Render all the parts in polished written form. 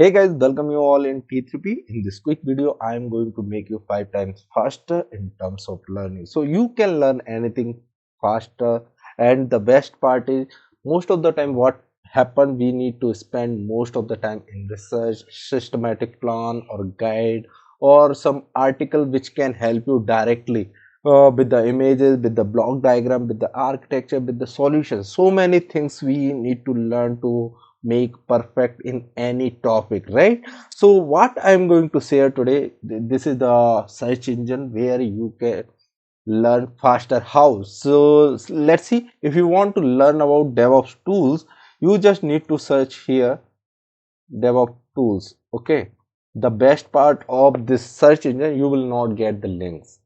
Hey guys, welcome you all in T3P. In this quick video, I am going to make you 5 times faster in terms of learning. So you can learn anything faster, and the best part is most of the time what happen, we need to spend most of the time in research, systematic plan or guide or some article which can help you directly with the images, with the block diagram, with the architecture, with the solutions. So many things we need to learn to make perfect in any topic, right? So what I'm going to share today, this is the search engine where you can learn faster. How? So let's see. If you want to learn about DevOps tools, you just need to search here DevOps tools. Okay, the best part of this search engine, you will not get the links.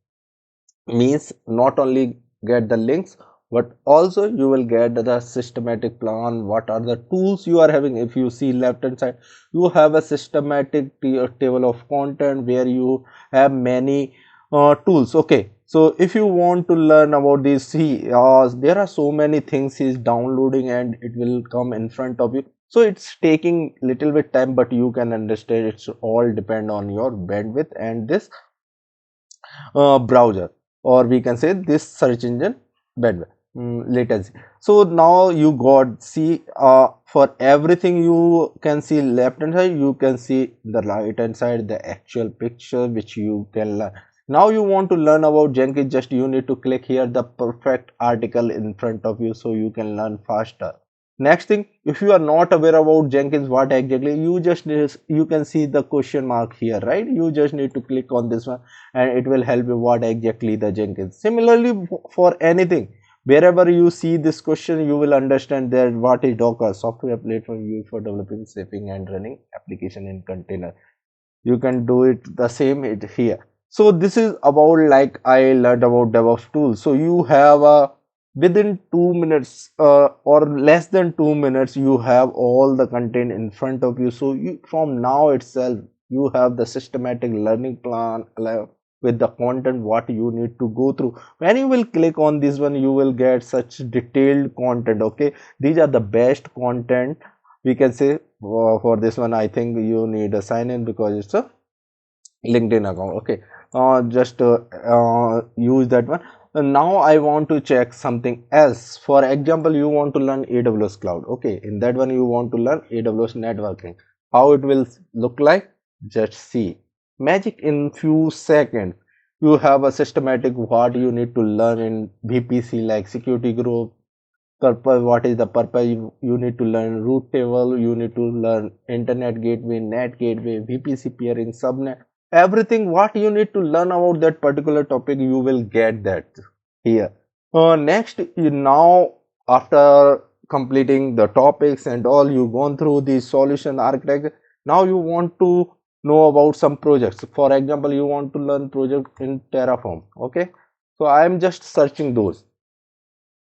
Means not only get the links, but also you will get the systematic plan. What are the tools you are having? If you see left hand side, you have a systematic table of content where you have many tools. Okay, so if you want to learn about this, see, there are so many things is downloading and it will come in front of you. So it's taking little bit time, but you can understand it's all depend on your bandwidth and this browser, or we can say this search engine bandwidth, latency. So now you got, see, for everything you can see left hand side, you can see the right hand side the actual picture which you can learn. Now you want to learn about Jenkins, just you need to click here the perfect article in front of you so you can learn faster. Next thing, if you are not aware about Jenkins, what exactly, you just need, you can see the question mark here, right? You just need to click on this one and it will help you what exactly the Jenkins. Similarly, for anything, wherever you see this question, you will understand that what is Docker, software platform used for developing, shaping and running application in container. You can do it the same it here. So this is about, like, I learned about DevOps tools. So you have a within 2 minutes or less than 2 minutes, you have all the content in front of you. So you, from now itself, you have the systematic learning plan with the content what you need to go through. When you will click on this one, you will get such detailed content. Okay, these are the best content, we can say. For this one, I think you need a sign in because it's a LinkedIn account. Okay, just use that one. Now I want to check something else. For example, you want to learn AWS Cloud. Okay, in that one you want to learn AWS Networking. How it will look like? Just see. Magic in few seconds. You have a systematic what you need to learn in VPC, like security group purpose. What is the purpose? You need to learn root table, you need to learn internet gateway, net gateway, VPC peering, subnet, everything what you need to learn about that particular topic, you will get that here. Next, you now, after completing the topics and all, you gone through the solution architect. Now you want to know about some projects. For example, you want to learn project in Terraform. Okay, so I am just searching those.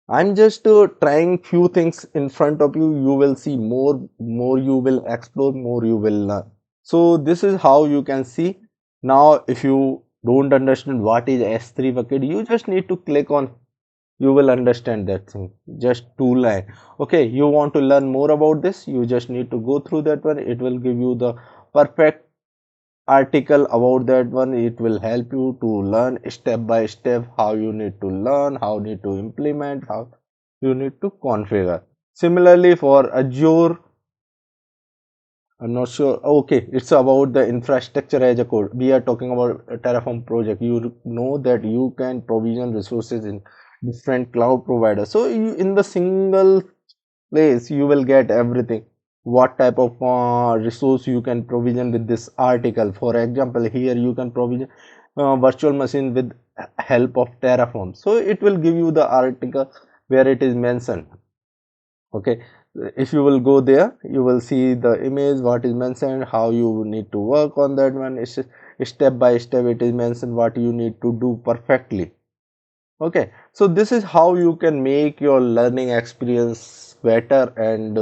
I'm just trying few things in front of you. You will see more you will explore, more you will learn. So this is how you can see. Now, if you don't understand what is S3 bucket, you just need to click on. You will understand that thing. Just two line. Okay, you want to learn more about this? You just need to go through that one. It will give you the perfect article about that one. It will help you to learn step by step how you need to learn, how you need to implement, how you need to configure. Similarly, for Azure, I'm not sure. Okay, it's about the infrastructure as a code. We are talking about a Terraform project. You know that you can provision resources in different cloud providers. So you, in the single place, you will get everything. What type of resource you can provision with this article. For example, here you can provision virtual machine with help of Terraform. So it will give you the article where it is mentioned. Okay, if you will go there, you will see the image what is mentioned, how you need to work on that one. It's step by step it is mentioned what you need to do perfectly. Okay, so this is how you can make your learning experience better, and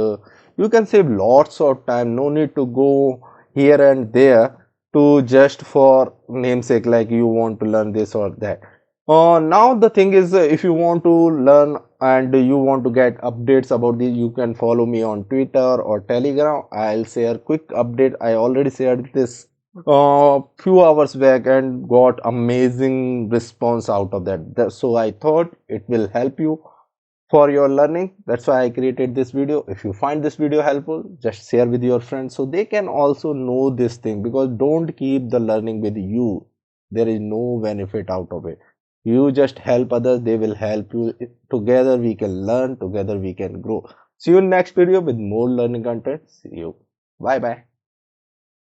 you can save lots of time. No need to go here and there to just for namesake, like you want to learn this or that. Now the thing is, if you want to learn and you want to get updates about this, you can follow me on Twitter or Telegram. I'll share quick update. I already shared this few hours back and got amazing response out of that. So I thought it will help you for your learning. That's why I created this video. If you find this video helpful, just share with your friends so they can also know this thing, because don't keep the learning with you. There is no benefit out of it. You just help others, they will help you. Together we can learn, together we can grow. See you in next video with more learning content. See you. Bye bye.